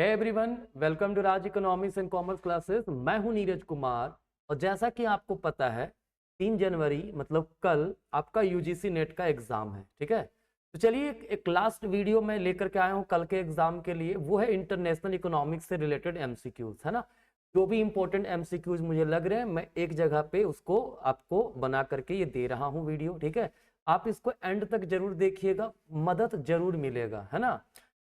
Hey everyone, welcome to Raj economics and commerce classes. मैं हूं नीरज कुमार और जैसा कि आपको पता है 3 जनवरी मतलब कल आपका यूजीसी नेट का एग्जाम है। ठीक है, तो चलिए एक लास्ट वीडियो में लेकर के आया हूं कल के एग्जाम के लिए। वो है इंटरनेशनल इकोनॉमिक्स से रिलेटेड एमसीक्यूज, है ना। जो भी इंपॉर्टेंट एमसीक्यूज मुझे लग रहे हैं मैं एक जगह पे उसको आपको बना करके ये दे रहा हूँ वीडियो। ठीक है, आप इसको एंड तक जरूर देखिएगा, मदद जरूर मिलेगा, है ना।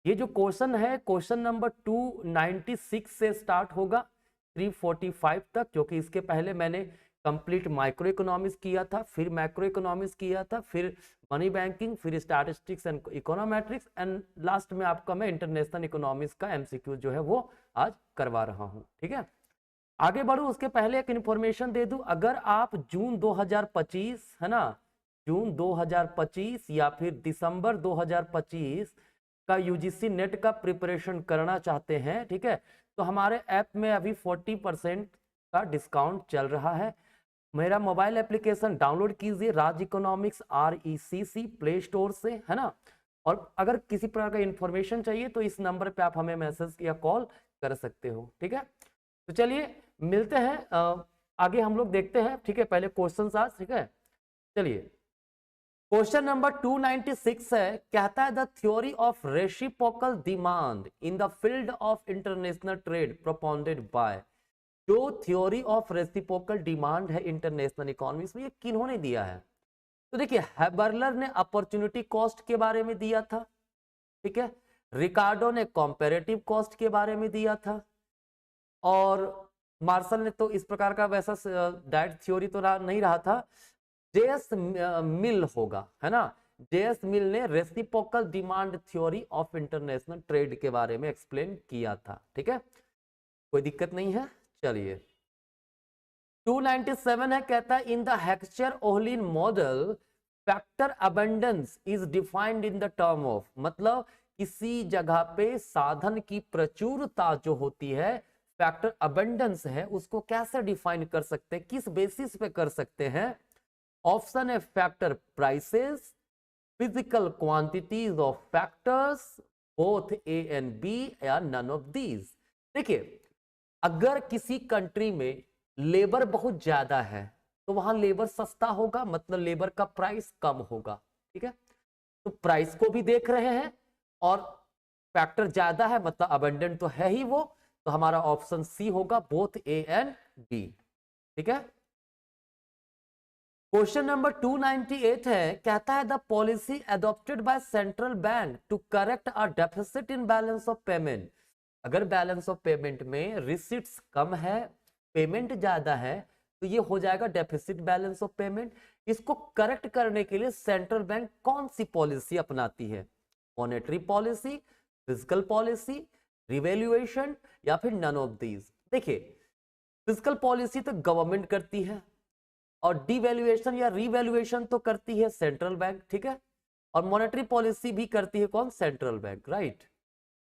ये जो क्वेश्चन है क्वेश्चन नंबर 296 से स्टार्ट होगा 345 तक, क्योंकि इसके पहले मैंने कंप्लीट माइक्रो इकोनॉमिक्स किया था, फिर मैक्रो इकोनॉमिक्स किया था, फिर मनी बैंकिंग, फिर statistics and econometrics and last में आपका मैं इंटरनेशनल इकोनॉमिक्स का एमसीक्यू जो है वो आज करवा रहा हूं। ठीक है, आगे बढ़ू उसके पहले एक इंफॉर्मेशन दे दूं। अगर आप जून 2025, है ना, जून 2025 या फिर दिसंबर 2025 का यूजीसी नेट का प्रिपरेशन करना चाहते हैं, ठीक है, तो हमारे ऐप में अभी 40% का डिस्काउंट चल रहा है। मेरा मोबाइल एप्लीकेशन डाउनलोड कीजिए, राज इकोनॉमिक्स RECC प्ले स्टोर से, है ना। और अगर किसी प्रकार का इंफॉर्मेशन चाहिए तो इस नंबर पे आप हमें मैसेज या कॉल कर सकते हो। ठीक है, तो चलिए मिलते हैं, आगे हम लोग देखते हैं। ठीक है, पहले क्वेश्चन आज। ठीक है, चलिए क्वेश्चन नंबर 296 है, कहता है the theory of reciprocal demand in the field of international trade propounded by. जो थ्योरी ऑफ रेसिप्रोकल डिमांड है इंटरनेशनल इकोनॉमिक्स में, ये किन्होंने दिया है? तो देखिए, हैबरलर ने अपॉर्चुनिटी कॉस्ट के बारे में दिया था, ठीक है, रिकार्डो ने कॉम्पेरेटिव कॉस्ट के बारे में दिया था, और मार्शल ने तो इस प्रकार का वैसा डायरेक्ट थ्योरी तो नहीं रहा था। जेएस मिल होगा, है ना। जेएस मिल ने reciprocal demand theory of international trade के बारे में एक्सप्लेन किया था। ठीक है, कोई दिक्कत नहीं है। चलिए 297 है, कहता है in the Heckscher Ohlin model factor abundance is defined in the term of, मतलब किसी जगह पे साधन की प्रचुरता जो होती है, फैक्टर अबंडेंस है, उसको कैसे डिफाइन कर सकते हैं, किस बेसिस पे कर सकते हैं? ऑप्शन है factor prices, physical quantities of factors, both A and B, या नन ऑफ दीज। देखिए, अगर किसी कंट्री में लेबर बहुत ज्यादा है तो वहां लेबर सस्ता होगा, मतलब लेबर का प्राइस कम होगा। ठीक है, तो प्राइस को भी देख रहे हैं और फैक्टर ज्यादा है मतलब अबंडेंट तो है ही वो, तो हमारा ऑप्शन सी होगा, बोथ ए एंड बी। ठीक है, क्वेश्चन नंबर 298 है, कहता है the policy adopted by central bank to correct a deficit in balance of payment. अगर बैलेंस ऑफ पेमेंट में रिसीट्स कम है, पेमेंट ज्यादा है, तो ये हो जाएगा डेफिसिट बैलेंस ऑफ पेमेंट। इसको करेक्ट करने के लिए सेंट्रल बैंक कौन सी पॉलिसी अपनाती है? Monetary policy, physical policy, revaluation, या फिर नन ऑफ दीज। देखिए, फिजिकल पॉलिसी तो गवर्नमेंट करती है और डिवैल्यूएशन या रिवैल्यूएशन तो करती है सेंट्रल बैंक। ठीक है, और मॉनेटरी पॉलिसी भी करती है कौन? Central bank, right.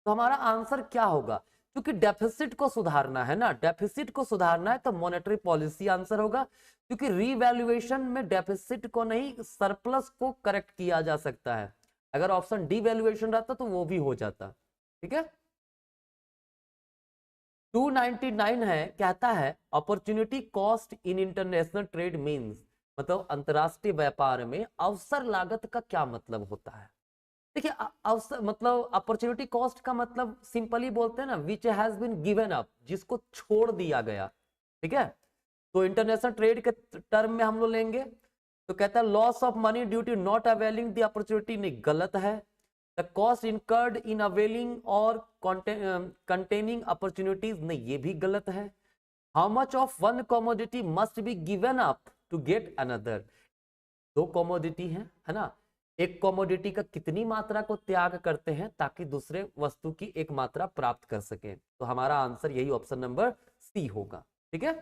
तो हमारा आंसर क्या होगा? क्योंकि डेफिसिट को सुधारना है ना, डेफिसिट को सुधारना है तो मॉनेटरी पॉलिसी आंसर होगा, क्योंकि रिवैल्यूएशन में डेफिसिट को नहीं सरप्लस को करेक्ट किया जा सकता है। अगर ऑप्शन डिवैल्यूएशन रहता तो वो भी हो जाता। ठीक है, 299 है, कहता है opportunity cost in international trade means, मतलब अंतरराष्ट्रीय व्यापार में अवसर लागत का क्या मतलब होता है? देखिए, अवसर मतलब अपॉर्चुनिटी कॉस्ट का मतलब सिंपली बोलते हैं ना, which has been given up, जिसको छोड़ दिया गया। ठीक है, तो इंटरनेशनल ट्रेड के टर्म में हम लोग लेंगे तो कहता है loss of money due to not availing the opportunity, नहीं, गलत है। The cost incurred in availing और कंटेनिंग अपॉर्चुनिटीज, नहीं, ये भी गलत है। How much of one commodity must be given up to get another, दो कमोडिटी है ना, एक कमोडिटी का कितनी मात्रा को त्याग करते हैं ताकि दूसरे वस्तु की एक मात्रा प्राप्त कर सके, तो हमारा आंसर यही ऑप्शन नंबर सी होगा। ठीक है,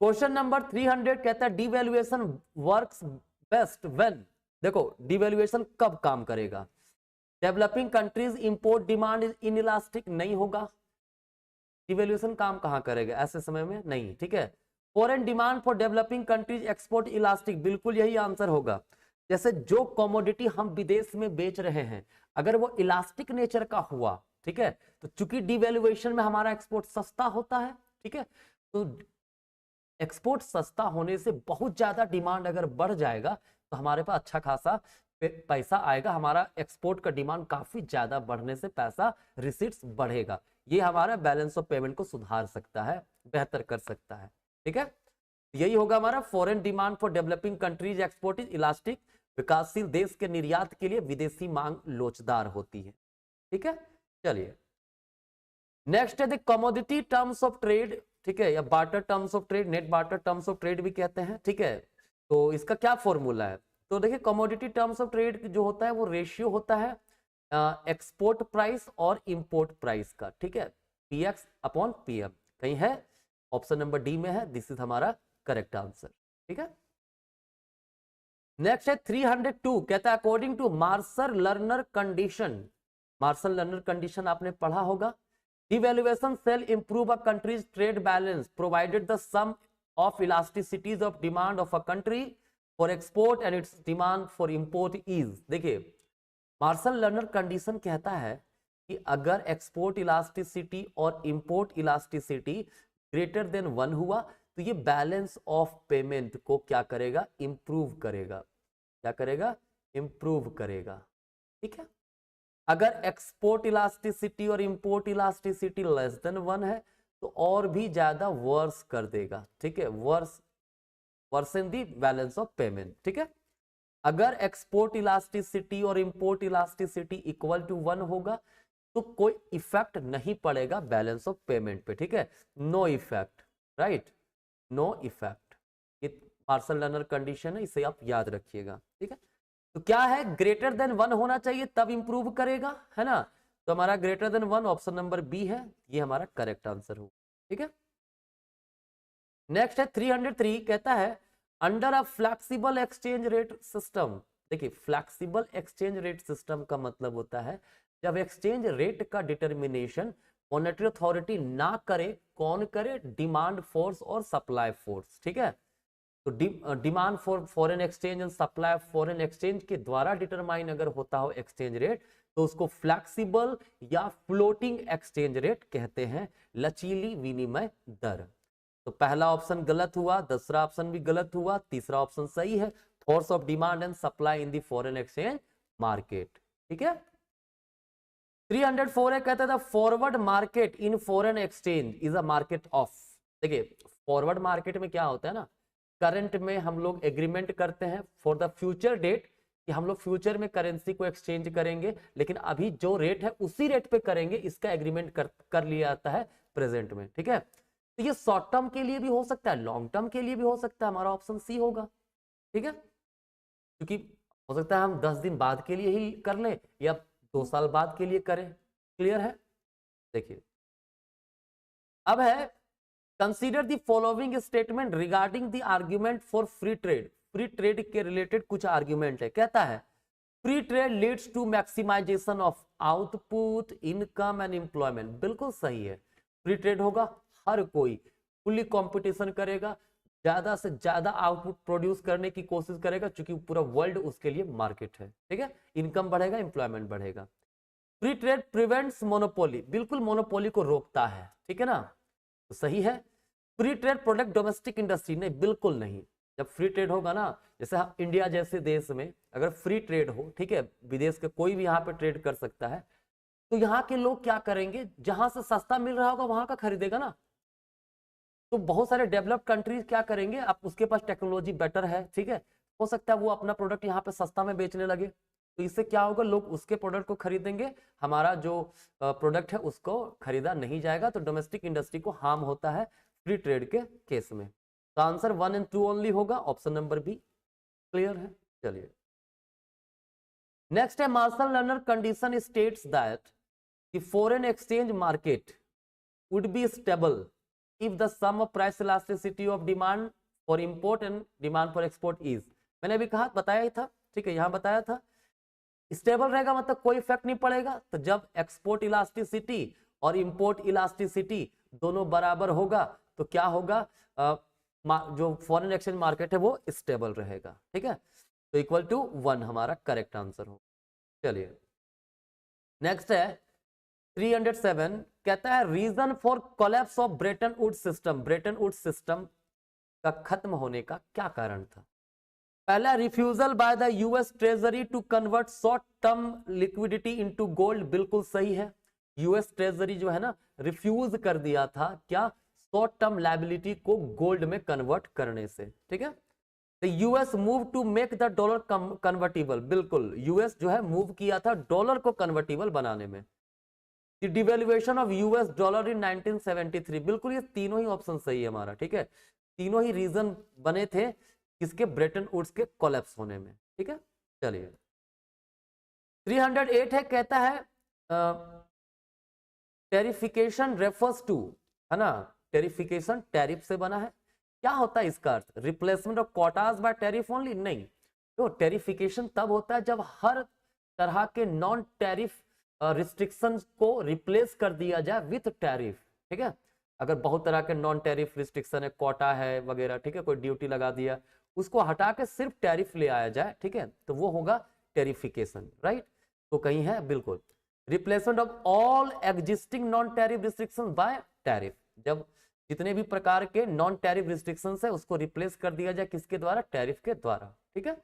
क्वेश्चन नंबर 300 कहता है डिवैल्यूएशन वर्क्स बेस्ट व्हेन, देखो डिवैल्यूएशन कब काम करेगा? Developing countries import demand in elastic, नहीं होगा। डिवैल्यूएशन काम कहां करेगा ऐसे समय में? नहीं। ठीक है, foreign demand for developing countries export elastic, बिल्कुल यही आंसर होगा। जैसे जो कमोडिटी हम विदेश में बेच रहे हैं, अगर वो इलास्टिक नेचर का हुआ ठीक है। तो चूंकि डिवैल्यूएशन में हमारा एक्सपोर्ट सस्ता होता है, ठीक है, तो एक्सपोर्ट सस्ता होने से बहुत ज्यादा डिमांड अगर बढ़ जाएगा तो हमारे पास अच्छा खासा पैसा आएगा, हमारा एक्सपोर्ट का डिमांड काफी ज्यादा बढ़ने से पैसा रिसीट्स बढ़ेगा, ये हमारा बैलेंस ऑफ पेमेंट को सुधार सकता है, बेहतर कर सकता है, ठीक है। यही होगा हमारा foreign demand for developing countries export is elastic, विकासशील देश के निर्यात के लिए विदेशी मांग लोचदार होती है, ठीक है। चलिए नेक्स्ट है the commodity terms of trade, ठीक है, या barter terms of trade, net barter terms of trade भी कहते हैं, ठीक है। तो इसका क्या फॉर्मूला है, तो देखिए कमोडिटी टर्म्स ऑफ ट्रेड जो होता है वो रेशियो होता है एक्सपोर्ट प्राइस और इंपोर्ट प्राइस का, ठीक है, पीएक्स अपॉन पीएम, कहीं है ऑप्शन नंबर डी में है, दिस इज हमारा करेक्ट आंसर, ठीक है। नेक्स्ट है 302, कहता है according to Marshall Lerner condition, Marshall Lerner condition आपने पढ़ा होगा, devaluation shall improve a country's trade balance provided the sum of elasticities of demand of a country for export and its demand for import is, देखिए martial Lerner condition कहता है कि अगर export elasticity और import elasticity greater than 1 हुआ तो ये balance of payment को क्या करेगा, इंप्रूव करेगा, क्या करेगा, इंप्रूव करेगा, ठीक है। अगर एक्सपोर्ट इलास्टिसिटी और इंपोर्ट इलास्टिसिटी लेस देन 1 है तो और भी ज्यादा वर्स कर देगा, ठीक है, worsen the balance of payment, ठीक है। अगर एक्सपोर्ट इलास्टिसिटी और इंपोर्ट इलास्टिसिटी इक्वल टू 1 होगा तो कोई इफेक्ट नहीं पड़ेगा बैलेंस ऑफ पेमेंट पे, ठीक है, no effect, right, no effect, ये मार्शल लर्नर कंडीशन है, इसे आप याद रखिएगा, ठीक है। तो क्या है, ग्रेटर देन 1 होना चाहिए तब इंप्रूव करेगा, है ना, तो हमारा greater than 1 option number B है, ये हमारा करेक्ट आंसर होगा, ठीक है। नेक्स्ट है 303, कहता है under a flexible exchange rate system, देखिए फ्लेक्सिबल एक्सचेंज रेट सिस्टम का मतलब होता है जब एक्सचेंज रेट का डिटर्मिनेशन मॉनेटरी अथॉरिटी ना करे, कौन करे, डिमांड फोर्स और सप्लाई फोर्स, ठीक है। तो demand for foreign exchange and supply foreign exchange के द्वारा डिटरमाइन अगर होता हो एक्सचेंज रेट तो उसको फ्लेक्सिबल या फ्लोटिंग एक्सचेंज रेट कहते हैं, लचीली विनिमय दर। तो पहला ऑप्शन गलत हुआ, दूसरा ऑप्शन भी गलत हुआ, तीसरा ऑप्शन सही है, force of demand and supply in the foreign exchange market, ठीक है। 304 है, कहता था forward market in foreign exchange is a market of, देखिए फॉरवर्ड मार्केट में क्या होता है ना, करंट में हम लोग एग्रीमेंट करते हैं फॉर द फ्यूचर डेट कि हम लोग फ्यूचर में करेंसी को एक्सचेंज करेंगे, लेकिन अभी जो रेट है उसी रेट पे करेंगे, इसका एग्रीमेंट कर लिया जाता है प्रेजेंट में, ठीक है। तो ये शॉर्ट टर्म के लिए भी हो सकता है, लॉन्ग टर्म के लिए भी हो सकता है, हमारा ऑप्शन सी होगा, ठीक है, क्योंकि हो सकता है हम 10 दिन बाद के लिए ही कर लें या 2 साल बाद के लिए करें, क्लियर है। देखिए अब है consider the following statement regarding the argument for free trade, free trade के रिलेटेड कुछ आर्ग्यूमेंट है, कहता है free trade leads to maximisation of output income and employment, बिल्कुल सही है, फ्री ट्रेड होगा हर कोई फुल्ली कंपटीशन करेगा, ज्यादा से ज्यादा आउटपुट प्रोड्यूस करने की कोशिश करेगा क्योंकि पूरा वर्ल्ड उसके लिए मार्केट है, ठीक है, इनकम बढ़ेगा, एम्प्लॉयमेंट बढ़ेगा। फ्री ट्रेड प्रिवेंट्स मोनोपोली, बिल्कुल मोनोपोली को रोकता है, ठीक है ना, तो सही है। Free trade product domestic industry, नहीं बिल्कुल नहीं, जब फ्री ट्रेड होगा ना, जैसे इंडिया जैसे देश में अगर फ्री ट्रेड हो, ठीक है, विदेश के कोई भी यहाँ पे ट्रेड कर सकता है, तो यहाँ के लोग क्या करेंगे, जहां से सस्ता मिल रहा होगा वहां का खरीदेगा ना, तो बहुत सारे डेवलप्ड कंट्रीज क्या करेंगे, आप उसके पास टेक्नोलॉजी बेटर है, ठीक है, हो सकता है वो अपना प्रोडक्ट यहाँ पे सस्ता में बेचने लगे, तो इससे क्या होगा, लोग उसके प्रोडक्ट को खरीदेंगे, हमारा जो प्रोडक्ट है उसको खरीदा नहीं जाएगा, तो डोमेस्टिक इंडस्ट्री को हार्म होता है फ्री ट्रेड के केस में। तो आंसर 1 और 2 ओनली होगा, ऑप्शन नंबर बी, क्लियर है। चलिए नेक्स्ट है Marshall Lerner condition states that the foreign exchange market would be stable if the sum of price elasticity of demand for import and demand for export is, मैंने अभी कहा बताया ही था, ठीक है, यहां बताया था, स्टेबल रहेगा मतलब कोई इफेक्ट नहीं पड़ेगा, तो जब एक्सपोर्ट इलास्टिसिटी और इंपोर्ट इलास्टिसिटी दोनों बराबर होगा तो क्या होगा, जो फॉरेन एक्सचेंज मार्केट है वो स्टेबल रहेगा, ठीक है, तो इक्वल टू 1 हमारा करेक्ट आंसर होगा। चलिए नेक्स्ट है 307 कहता है reason for collapse of Bretton Woods system. Bretton Woods system का खत्म होने का क्या कारण था? पहला, refusal by the US treasury to convert short term liquidity into gold. बिल्कुल सही है, यूएस ट्रेजरी जो है ना रिफ्यूज कर दिया था क्या, शॉर्ट टर्म लायबिलिटी को गोल्ड में कन्वर्ट करने से। ठीक है, US move to make the dollar convertible. बिल्कुल, यूएस जो है मूव किया था डॉलर को कन्वर्टिबल बनाने में। Devaluation of US dollar in 1973। बिल्कुल, ये तीनों ही ऑप्शन सही है हमारा। ठीक है, तीनों ही रीजन बने थे किसके, ब्रेटन वुड्स के कोलैप्स होने में। ठीक है, चलिए 308 है, कहता है टेरिफिकेशन रेफर्स टू, है ना, टेरिफिकेशन टैरिफ से बना है। क्या होता है इसका अर्थ? Replacement of quotas by tariff only? नहीं, तो टेरिफिकेशन तब होता है जब हर तरह के नॉन टैरिफ रिस्ट्रिक्शंस को रिप्लेस कर दिया जाए विथ टैरिफ। ठीक है, अगर बहुत तरह के नॉन टैरिफ रिस्ट्रिक्शन है, कोटा है वगैरह, ठीक है, कोई ड्यूटी लगा दिया, उसको हटा के सिर्फ टैरिफ ले आया जाए, ठीक है, तो वो होगा टेरिफिकेशन। राइट, तो कहीं है बिल्कुल replacement of all existing non tariff restriction by tariff. जब जितने भी प्रकार के नॉन टैरिफ रिस्ट्रिक्शंस है उसको रिप्लेस कर दिया जाए किसके द्वारा, टैरिफ के द्वारा। ठीक है,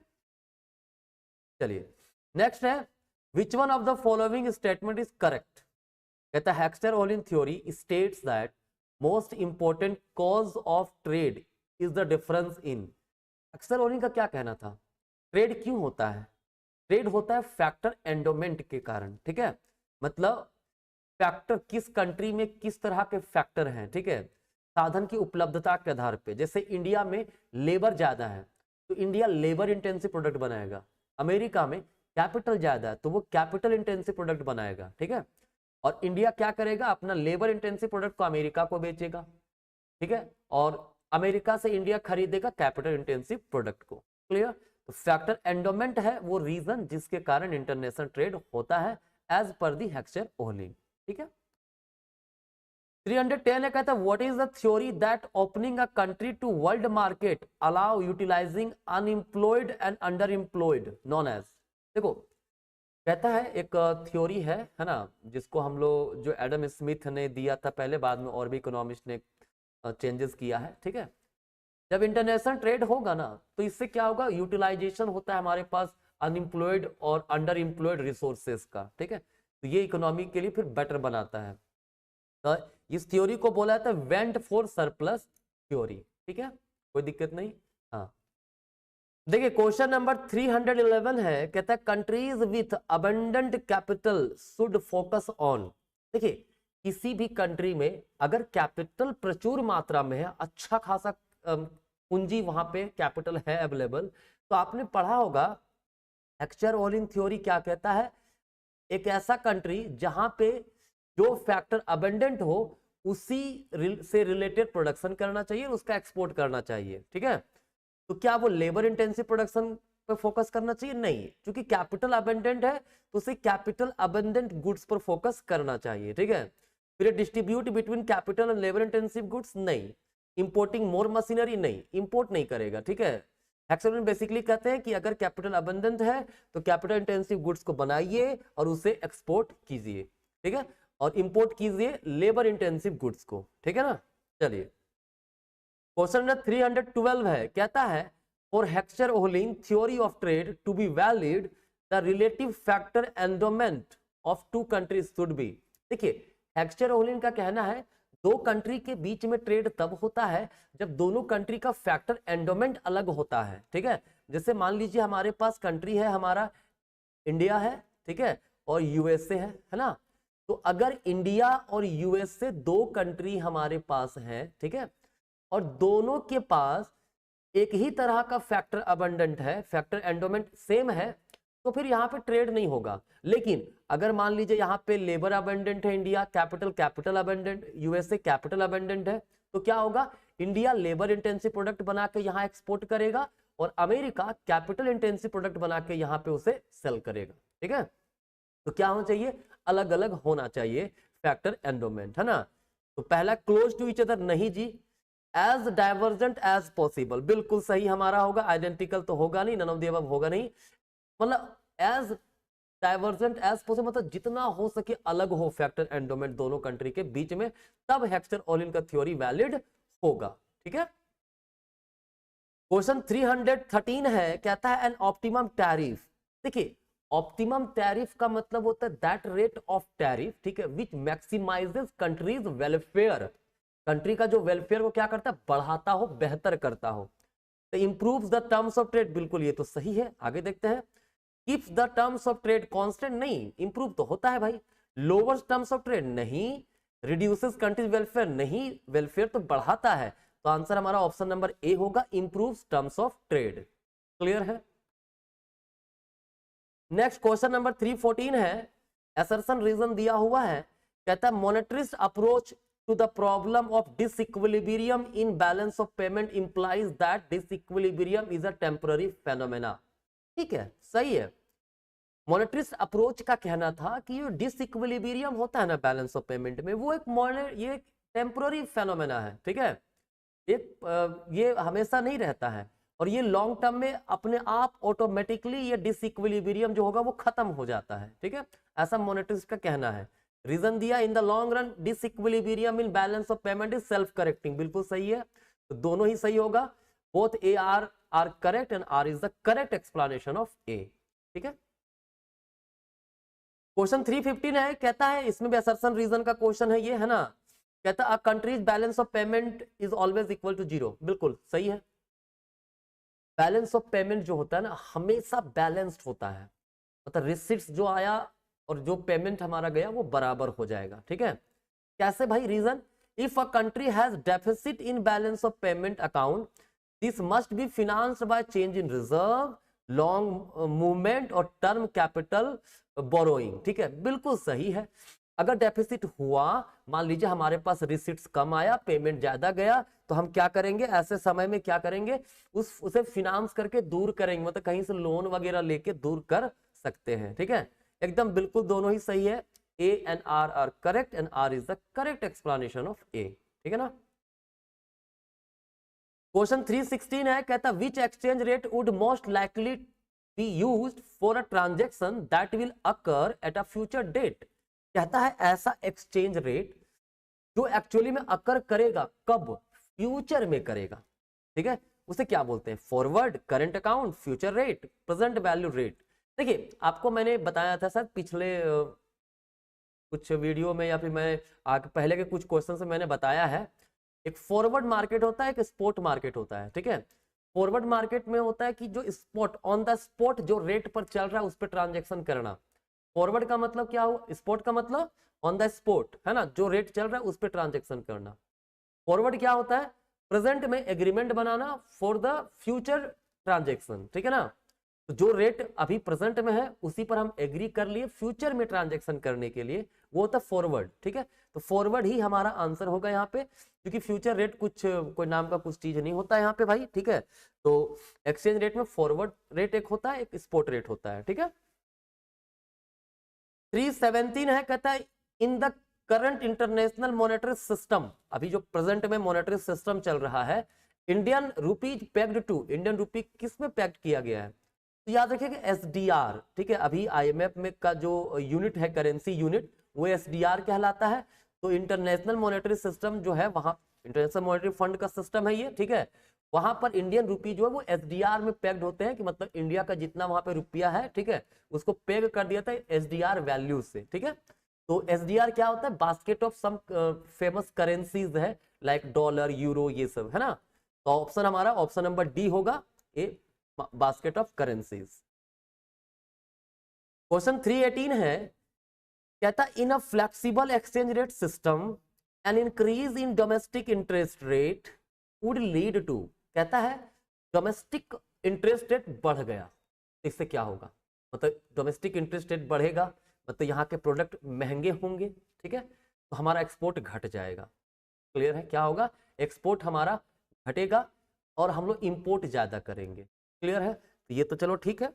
चलिए नेक्स्ट है, which one of the following statement is correct? कहता है Heckscher Ohlin theory states that most important cause of trade is the difference in. Heckscher Ohlin का क्या कहना था? ट्रेड क्यों होता है? ट्रेड होता है फैक्टर एंडोमेंट के कारण। ठीक है, मतलब फैक्टर किस कंट्री में किस तरह के फैक्टर हैं, ठीक है, साधन की उपलब्धता के आधार पे। जैसे इंडिया में लेबर ज्यादा है तो इंडिया लेबर इंटेंसिव प्रोडक्ट बनाएगा, अमेरिका में कैपिटल ज्यादा है तो वो कैपिटल इंटेंसिव प्रोडक्ट बनाएगा। ठीक है, और इंडिया क्या करेगा, अपना लेबर इंटेंसिव प्रोडक्ट को अमेरिका को बेचेगा। ठीक है, और अमेरिका से इंडिया खरीदेगा कैपिटल इंटेंसिव प्रोडक्ट को। क्लियर? तो फैक्टर एंडोमेंट है वो रीजन जिसके कारण इंटरनेशनल ट्रेड होता है एज पर दी हेक्स्टर-ओलिन। ठीक है, 310 है, कहता है what is the theory that opening a country to world market allow utilizing unemployed and under employed non age. देखो, कहता है एक थ्योरी है ना, जिसको हम लोग जो एडम स्मिथ ने दिया था पहले, बाद में और भी इकोनॉमिस्ट ने चेंजेस किया है। ठीक है, जब इंटरनेशनल ट्रेड होगा ना तो इससे क्या होगा, यूटिलाइजेशन होता है हमारे पास अनएम्प्लॉयड और अंडर एम्प्लॉयड रिसोर्सेज का। ठीक है, तो ये इकोनॉमी के लिए फिर बेटर बनाता है। तो इस थ्योरी को बोला जाता है वेंट फॉर सरप्लस थ्योरी। ठीक है, कोई दिक्कत नहीं। हाँ, देखिए क्वेश्चन नंबर 311 है, कहता है countries with abundant capital should focus on. देखिए, किसी भी कंट्री में अगर कैपिटल प्रचुर मात्रा में है, अच्छा खासा पूंजी वहां पे कैपिटल है अवेलेबल, तो आपने पढ़ा होगा हेक्स्टर-ओलिन थ्योरी क्या कहता है, एक ऐसा कंट्री जहां पे जो फैक्टर अबंडेंट हो उसी से रिलेटेड प्रोडक्शन करना चाहिए, उसका एक्सपोर्ट करना चाहिए। ठीक है, तो क्या वो लेबर इंटेंसिव प्रोडक्शन पर फोकस करना चाहिए? नहीं, क्योंकि कैपिटल अबंडेंट है तो उसे कैपिटल अबंडेंट गुड्स पर फोकस करना चाहिए। ठीक है, फिर distribute between capital and labour intensive goods नहीं, इंपोर्टिंग मोर मशीनरी नहीं, इंपोर्ट नहीं करेगा। ठीक है, हेक्स्टर-ओलिन बेसिकली कहते हैं कि अगर कैपिटल अबंडेंट है तो कैपिटल इंटेंसिव गुड्स को बनाइए और उसे एक्सपोर्ट कीजिए। ठीक है, और इंपोर्ट कीजिए लेबर इंटेंसिव गुड्स को। ठीक है ना, चलिए क्वेश्चन नंबर 312 है, कहता है for Heckscher Ohlin theory of trade to be valid the relative factor endowment of two countries should be. देखिए, हेक्स्टर-ओलिन का कहना है दो कंट्री के बीच में ट्रेड तब होता है जब दोनों कंट्री का फैक्टर एंडोमेंट अलग होता है। ठीक है, जैसे मान लीजिए हमारे पास कंट्री है, हमारा इंडिया है, ठीक है, और यूएसए है ना, तो अगर इंडिया और यूएसए दो कंट्री हमारे पास है, ठीक है, और दोनों के पास एक ही तरह का फैक्टर अबंडेंट है, फैक्टर एंडोमेंट सेम है, तो फिर यहाँ पे ट्रेड नहीं होगा। लेकिन अगर मान लीजिए यहाँ पे लेबर अबंडेंट है, India capital abundant, USA capital abundant है, तो क्या होगा, इंडिया लेबर इंटेंसिव प्रोडक्ट बना के यहाँ एक्सपोर्ट करेगा और अमेरिका कैपिटल इंटेंसिव प्रोडक्ट बना के यहाँ पे उसे सेल करेगा। ठीक है, तो क्या होना चाहिए, अलग अलग होना चाहिए फैक्टर एंडोमेंट, है ना। तो पहला क्लोज टू ईच अदर नहीं जी, एज डाइवर्जेंट एज पॉसिबल बिल्कुल सही हमारा होगा, आइडेंटिकल तो होगा नहीं, नन ऑफ द अबव होगा नहीं, मतलब एज डाइवर्जेंट एज पॉसिबल, मतलब जितना हो सके अलग हो फैक्टर एंडोमेंट दोनों कंट्री के बीच में, तब हेक्स्चर-ओलिन का थ्योरी वैलिड होगा। ठीक है, क्वेश्चन 313 है, कहता है एन ऑप्टिमम टैरिफ। देखिए ऑप्टिमम टैरिफ का मतलब होता है दैट रेट ऑफ टैरिफ, ठीक है, विच मैक्सिमाइजेस कंट्रीज वेलफेयर, कंट्री का जो वेलफेयर को क्या करता है, बढ़ाता हो, बेहतर करता हो। तो improves the terms of trade, बिल्कुल ये तो सही है। आगे देखते हैं, keeps the terms of trade constant, नहीं, इंप्रूव तो होता है भाई। लोअर्स टर्म्स ऑफ ट्रेड, नहीं। रिड्यूसेस कंट्रीज वेलफेयर, नहीं, वेलफेयर तो बढ़ाता है। तो आंसर हमारा ऑप्शन नंबर ए होगा, improves terms of trade. Clear है। नेक्स्ट क्वेश्चन नंबर 314 है, असर्शन रीजन दिया हुआ है, कहता है monetarist approach to the problem of disequilibrium in balance of payment implies that disequilibrium is a temporary phenomena. ठीक है, सही है। मॉनेटरिस्ट अप्रोच का कहना था कि ये डिसइक्विलिब्रियम होता है ना बैलेंस ऑफ पेमेंट में, वो ये टेम्पररी फेनोमेना है। ठीक है, ये हमेशा नहीं रहता है, और ये लॉन्ग टर्म में अपने आप ऑटोमेटिकली ये डिसइक्विलिब्रियम जो होगा वो खत्म हो जाता है। ठीक है, ऐसा मॉनेटरिस्ट का कहना है। रीजन दिया, in the long run disequilibrium in balance of payment is self correcting, बिल्कुल सही है, तो दोनों ही सही होगा। Both A R correct and R is the correct explanation of A. ठीक है, क्वेश्चन 315 है, कहता है, इसमें भी असर्शन रीजन का क्वेश्चन है ये, है ना, कहता है countries balance of payment is always equal to zero, बिल्कुल सही है। बैलेंस ऑफ पेमेंट जो होता है ना हमेशा बैलेंस्ड होता है, मतलब रिसीट्स जो आया और जो पेमेंट हमारा गया वो बराबर हो जाएगा। ठीक है, कैसे भाई, reason, if a country has deficit in balance of payment account, this must be financed by change in reserve, long movement और टर्म कैपिटल बोरोइंग। ठीक है, बिल्कुल सही है। अगर डेफिसिट हुआ, मान लीजिए हमारे पास रिसीट्स कम आया, पेमेंट ज्यादा गया, तो हम क्या करेंगे, ऐसे समय में क्या करेंगे, उसे फिनांस करके दूर करेंगे, मतलब कहीं से लोन वगैरह लेके दूर कर सकते हैं। ठीक है, एकदम बिल्कुल दोनों ही सही है, A and R are correct and R is the correct explanation of A. ठीक है ना। क्वेश्चन 316 है, कहता which exchange rate would most likely be used for a transaction that will occur at a future date. कहता है ऐसा exchange rate जो actually में अकर करेगा, कब, फ्यूचर में करेगा। ठीक है, उसे क्या बोलते हैं, forward, current account, future rate, present value rate. देखिए आपको मैंने बताया था सर पिछले कुछ वीडियो में, या फिर मैं आगे पहले के कुछ क्वेश्चन से मैंने बताया है, एक फॉरवर्ड मार्केट होता है, एक स्पॉट मार्केट होता है। ठीक है, फॉरवर्ड मार्केट में होता है कि जो स्पॉट, ऑन द स्पॉट जो रेट पर चल रहा है उस पर ट्रांजेक्शन करना। फॉरवर्ड का मतलब क्या हुआ, स्पॉट का मतलब ऑन द स्पॉट, है ना, जो रेट चल रहा है उस पर ट्रांजेक्शन करना। फॉरवर्ड क्या होता है, प्रेजेंट में agreement banana for the future transaction. ठीक है ना, तो जो रेट अभी प्रेजेंट में है उसी पर हम एग्री कर लिए फ्यूचर में ट्रांजेक्शन करने के लिए, वो होता है फॉरवर्ड। ठीक है, तो फॉरवर्ड ही हमारा आंसर होगा यहाँ पे, क्योंकि फ्यूचर रेट कुछ कोई नाम का कुछ चीज नहीं होता है यहाँ पे भाई। ठीक है, तो एक्सचेंज रेट में फॉरवर्ड रेट एक होता है, एक स्पॉट रेट होता है। ठीक है, 317 है, कहता है in the current international monetary system, अभी जो प्रेजेंट में मॉनेटरी सिस्टम चल रहा है, Indian rupees pegged to, Indian rupee किस में पेग्ड किया गया है, तो याद रखिएगा एसडीआर। ठीक है, अभी आईएमएफ में का जो यूनिट है, करेंसी यूनिट, वो एसडीआर कहलाता है। तो इंटरनेशनल मॉनेटरी सिस्टम जो है, वहां इंटरनेशनल मॉनेटरी फंड का सिस्टम है ये। ठीक है, वहां पर इंडियन रुपी जो है वो एसडीआर में पेग्ड होते हैं, कि मतलब इंडिया का जितना वहां पे रुपया है, ठीक है, उसको पेग कर दिया था एसडीआर वैल्यू से। ठीक है, तो एसडीआर क्या होता है, basket of some famous currencies है, लाइक डॉलर, यूरो, ये सब, है ना। तो ऑप्शन हमारा ऑप्शन नंबर डी होगा, A, basket of currencies. Question 318 है, कहता in a flexible exchange rate system an increase in domestic interest rate would lead to, कहता है डोमेस्टिक इंटरेस्ट रेट बढ़ गया, इससे क्या होगा, मतलब डोमेस्टिक इंटरेस्ट रेट बढ़ेगा, मतलब यहाँ के प्रोडक्ट महंगे होंगे। ठीक है, तो हमारा एक्सपोर्ट घट जाएगा। क्लियर है, क्या होगा, एक्सपोर्ट हमारा घटेगा और हम लोग इंपोर्ट ज्यादा करेंगे। क्लियर है, तो ये तो चलो ठीक है,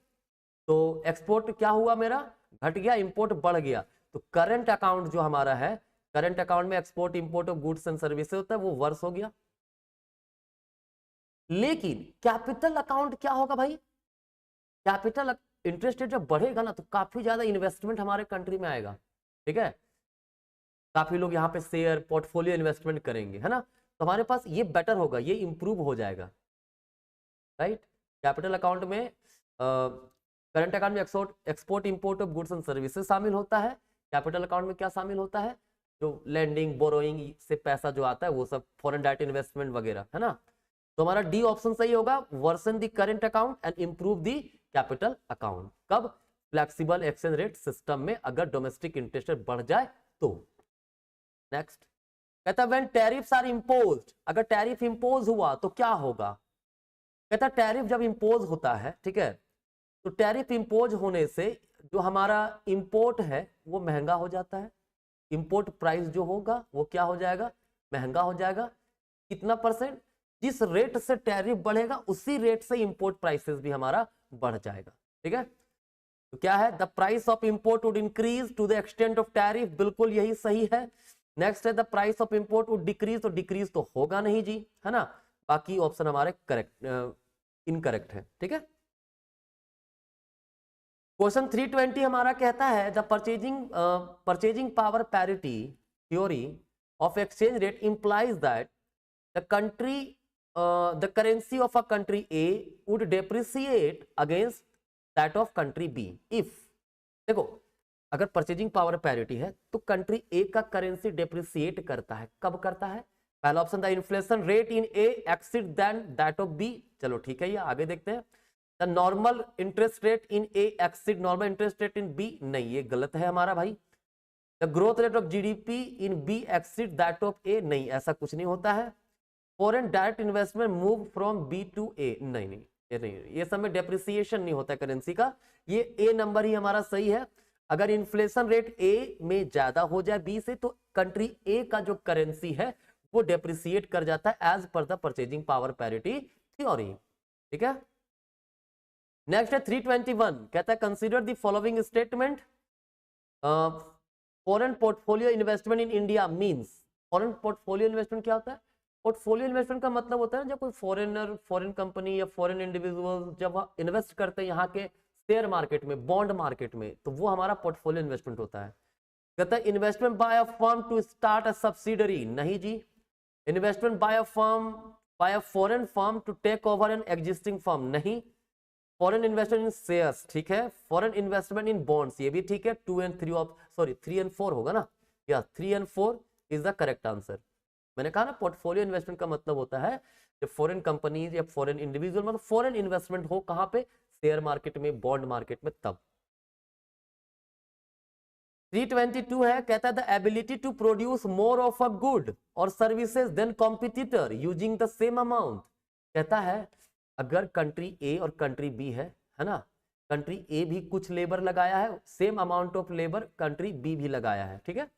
तो एक्सपोर्ट क्या हुआ मेरा, घट गया, इंपोर्ट बढ़ गया, तो करंट अकाउंट जो हमारा है, करंट अकाउंट में export import of goods and services होता है, वो वर्स हो गया। लेकिन कैपिटल अकाउंट क्या होगा भाई, कैपिटल इंटरेस्ट रेट जब बढ़ेगा ना तो काफी ज्यादा इन्वेस्टमेंट हमारे कंट्री में आएगा, ठीक है, काफी लोग यहाँ पे शेयर पोर्टफोलियो इन्वेस्टमेंट करेंगे, है ना, तो हमारे पास ये बेटर होगा, ये इंप्रूव हो जाएगा, राइट। कैपिटल अकाउंट में करंट अकाउंट में export import of goods and services शामिल होता है। कैपिटल अकाउंट में क्या शामिल होता है, जो लैंडिंग बोरोइंग से पैसा जो आता है वो सब, फॉरेन डायरेक्ट इन्वेस्टमेंट वगैरह, है ना। तो हमारा डी ऑप्शन सही होगा, worsen the current account and improve the capital account. कब, फ्लेक्सिबल एक्सचेंज रेट सिस्टम में अगर डोमेस्टिक इंटरेस्ट रेट बढ़ जाए तो। नेक्स्ट कहता है व्हेन टैरिफ्स आर इम्पोज्ड, अगर टैरिफ इम्पोज हुआ तो क्या होगा। कहता है टैरिफ जब इम्पोज होता है, ठीक है, तो टैरिफ इम्पोज होने से जो हमारा इंपोर्ट है वो महंगा हो जाता है, इंपोर्ट प्राइस जो होगा वो क्या हो जाएगा, महंगा हो जाएगा। कितना परसेंट, जिस रेट से टैरिफ बढ़ेगा उसी रेट से इंपोर्ट प्राइसेस भी हमारा बढ़ जाएगा, ठीक है। तो क्या है, the price of import would increase to the extent of tariff, बिल्कुल यही सही है। नेक्स्ट है the price of import would decrease, तो डिक्रीज तो होगा नहीं जी, है ना, बाकी ऑप्शन हमारे करेक्ट इनकरेक्ट है, ठीक है। क्वेश्चन 320 हमारा कहता है the purchasing power parity theory of exchange rate implies that the country the currency of a country A would depreciate against that of country B if. देखो अगर परचेजिंग पावर पैरिटी है तो कंट्री ए का currency depreciate करता है, कब करता है, पहला option the inflation rate in A exceed than that of B, चलो ठीक है, ये आगे देखते हैं। The normal interest rate in A exceed normal interest rate in B, नहीं ये गलत है हमारा भाई। The growth rate of GDP in B exceed that of A, नहीं ऐसा कुछ नहीं होता है। Foreign direct investment move from B to A, नहीं नहीं ये नहीं, ये सब में डेप्रिसिएशन नहीं होता है करेंसी का, ये ए नंबर ही हमारा सही है। अगर इन्फ्लेशन रेट ए में ज्यादा हो जाए बी से तो कंट्री ए का जो करेंसी है वो डेप्रिसिएट कर जाता है एज पर the purchasing power parity theory, ठीक है। नेक्स्ट है 321 कहता है consider the following statement, foreign portfolio investment in India means. Foreign portfolio investment क्या होता है, पोर्टफोलियो इन्वेस्टमेंट का मतलब होता है जब कोई फॉरेनर, फॉरेन कंपनी या फॉरेन इंडिविजुअल जब इन्वेस्ट करते हैं यहाँ के शेयर मार्केट में, बॉन्ड मार्केट में, तो वो हमारा पोर्टफोलियो इन्वेस्टमेंट होता है। कहता है investment by a firm to start a subsidiary, नहीं जी। Investment by a firm, by a foreign firm to take over an existing firm, नहीं। फॉरेन इन्वेस्टमेंट इन शेयर्स, ठीक है। फॉरेन इन्वेस्टमेंट इन बॉन्ड्स, ये भी ठीक है। 2 and 3 ऑफ, सॉरी 3 and 4 होगा ना, या 3 and 4 is the correct answer. मैंने कहा ना पोर्टफोलियो इन्वेस्टमेंट का मतलब होता है जब फॉरेन कंपनीज या फॉरेन इंडिविजुअल, मतलब फॉरेन इन्वेस्टमेंट हो कहां पे, शेयर मार्केट में, बॉन्ड मार्केट में, तब। 322 है कहता है the ability to produce more of a good और services than competitor using the same amount. कहता है अगर कंट्री ए और कंट्री बी है ना, कंट्री ए भी कुछ लेबर लगाया है, same amount of labour country B भी लगाया है, ठीक है,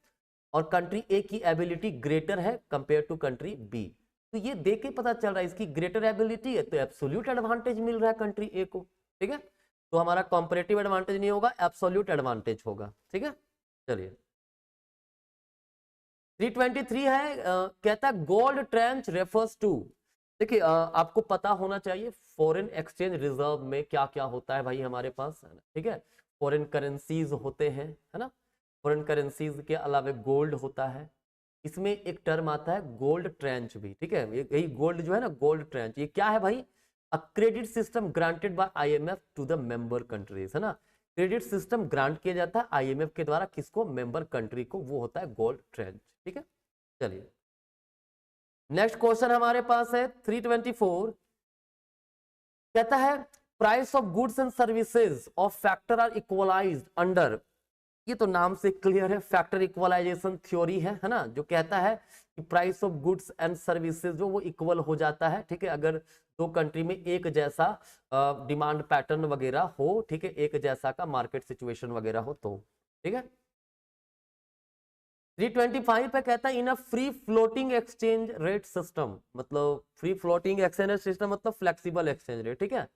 और कंट्री ए की एबिलिटी ग्रेटर है कंपेयर टू कंट्री बी, तो ये देख के पता चल रहा है इसकी ग्रेटर एबिलिटी है तो एब्सोल्यूट एडवांटेज मिल रहा है कंट्री ए को, ठीक है। तो हमारा कॉम्परेटिव एडवांटेज नहीं होगा, एब्सोल्यूट एडवांटेज होगा, ठीक है। चलिए 323 है कहता है गोल्ड ट्रेंच रेफर्स टू। देखिए आपको पता होना चाहिए फॉरेन एक्सचेंज रिजर्व में क्या क्या होता है भाई हमारे पास, ठीक है। फॉरेन करेंसीज होते हैं, है ना, फॉरेन करेंसीज के अलावा गोल्ड होता है, इसमें एक टर्म आता है गोल्ड ट्रेंच भी, ठीक है। यही गोल्ड जो है ना, गोल्ड ट्रेंच, ये क्या है भाई, a credit system granted by IMF to the member countries, है ना। क्रेडिट सिस्टम ग्रांट किया जाता है आईएमएफ के द्वारा, किसको, मेंबर कंट्री को, वो होता है गोल्ड ट्रेंच, ठीक है। चलिए नेक्स्ट क्वेश्चन हमारे पास है 324 कहता है price of goods and services of factor are equalized under, ये तो नाम से क्लियर है, फैक्टर इक्वलाइजेशन थ्योरी है ना, जो कहता है कि price of goods and services जो वो इक्वल हो जाता है, ठीक है, अगर दो कंट्री में एक जैसा डिमांड पैटर्न वगैरह हो, ठीक है, एक जैसा का मार्केट सिचुएशन वगैरह हो तो, ठीक है। 325 पे कहता है in a free floating exchange rate system, मतलब फ्री फ्लोटिंग एक्सचेंज सिस्टम मतलब फ्लेक्सिबल एक्सचेंज रेट, ठीक है।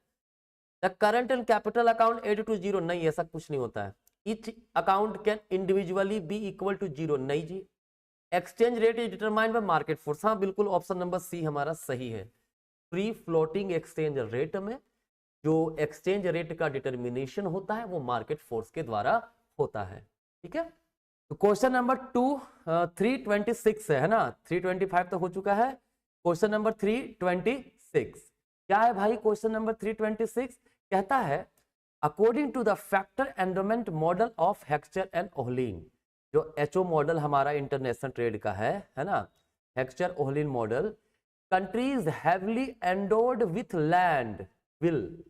The current and capital account add to zero, नहीं ऐसा कुछ नहीं होता है। Each account can individually be equal to zero, नहीं जी। Exchange rate is determined by market force, हाँ बिल्कुल ऑप्शन नंबर सी हमारा सही है। फ्री फ्लोटिंग एक्सचेंज रेट में जो एक्सचेंज रेट का डिटर्मिनेशन होता है वो मार्केट फोर्स के द्वारा होता है। ठीक है, तो क्वेश्चन नंबर 326 है ना, 325 तो हो चुका है। क्वेश्चन नंबर 326 क्या है भाई? क्वेश्चन नंबर 326 कहता है according to the factor environment model of Heckscher and Ohlin, जो एचओ मॉडल हमारा इंटरनेशनल ट्रेड का है ना, Heckscher Ohlin model, countries heavily endowed with land will,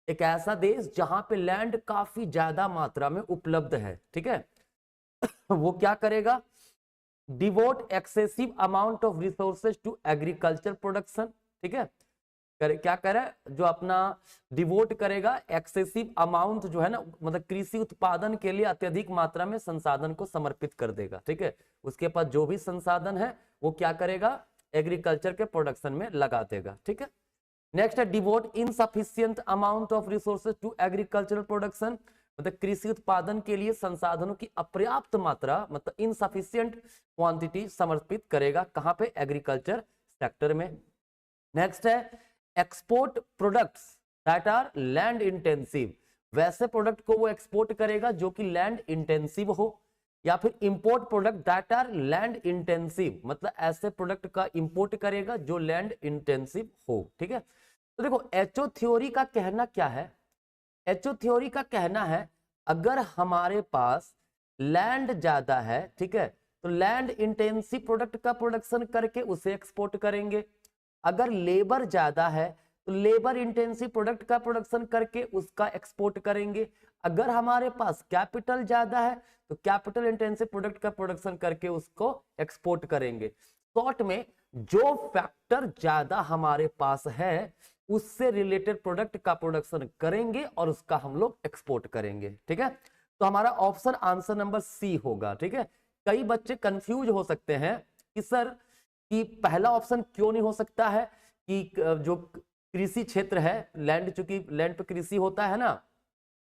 एक ऐसा देश जहां पे लैंड काफी ज्यादा मात्रा में उपलब्ध है, ठीक है, वो क्या करेगा? Devote excessive amount of resources to agriculture production, ठीक है, क्या करे? जो अपना डिवोट करेगा एक्सेसिव अमाउंट जो है ना, मतलब कृषि उत्पादन के लिए अत्यधिक मात्रा में संसाधन को समर्पित कर देगा, ठीक है, उसके पास जो भी संसाधन है वो क्या करेगा? एग्रीकल्चर के प्रोडक्शन में लगा देगा, ठीक है। नेक्स्ट है devote insufficient amount of resources to agricultural production, मतलब कृषि उत्पादन के लिए संसाधनों की अपर्याप्त मात्रा, मतलब इनसफिशिएंट क्वांटिटी समर्पित करेगा, कहां पे? एग्रीकल्चर सेक्टर में। नेक्स्ट है export products that are land intensive, वैसे प्रोडक्ट को वो एक्सपोर्ट करेगा जो कि लैंड इंटेंसिव हो, या फिर import product that are land intensive, मतलब ऐसे प्रोडक्ट का इंपोर्ट करेगा जो लैंड इंटेंसिव हो, ठीक है। तो देखो एचओ थ्योरी का कहना क्या है? एचओ थ्योरी का कहना है अगर हमारे पास लैंड ज्यादा है, ठीक है, तो लैंड इंटेंसिव प्रोडक्ट का प्रोडक्शन करके उसे एक्सपोर्ट करेंगे। अगर लेबर ज्यादा है तो लेबर इंटेंसिव प्रोडक्ट का प्रोडक्शन करके उसका एक्सपोर्ट करेंगे। अगर हमारे पास कैपिटल ज्यादा है तो कैपिटल इंटेंसिव प्रोडक्ट का प्रोडक्शन करके उसको एक्सपोर्ट करेंगे। शॉर्ट में जो फैक्टर ज्यादा हमारे पास है उससे रिलेटेड प्रोडक्ट का प्रोडक्शन करेंगे और उसका हम लोग एक्सपोर्ट करेंगे, ठीक है। तो हमारा ऑप्शन आंसर नंबर सी होगा, ठीक है। कई बच्चे कंफ्यूज हो सकते हैं कि सर कि पहला ऑप्शन क्यों नहीं हो सकता है कि जो कृषि क्षेत्र है, लैंड, चूंकि लैंड पे कृषि होता है ना,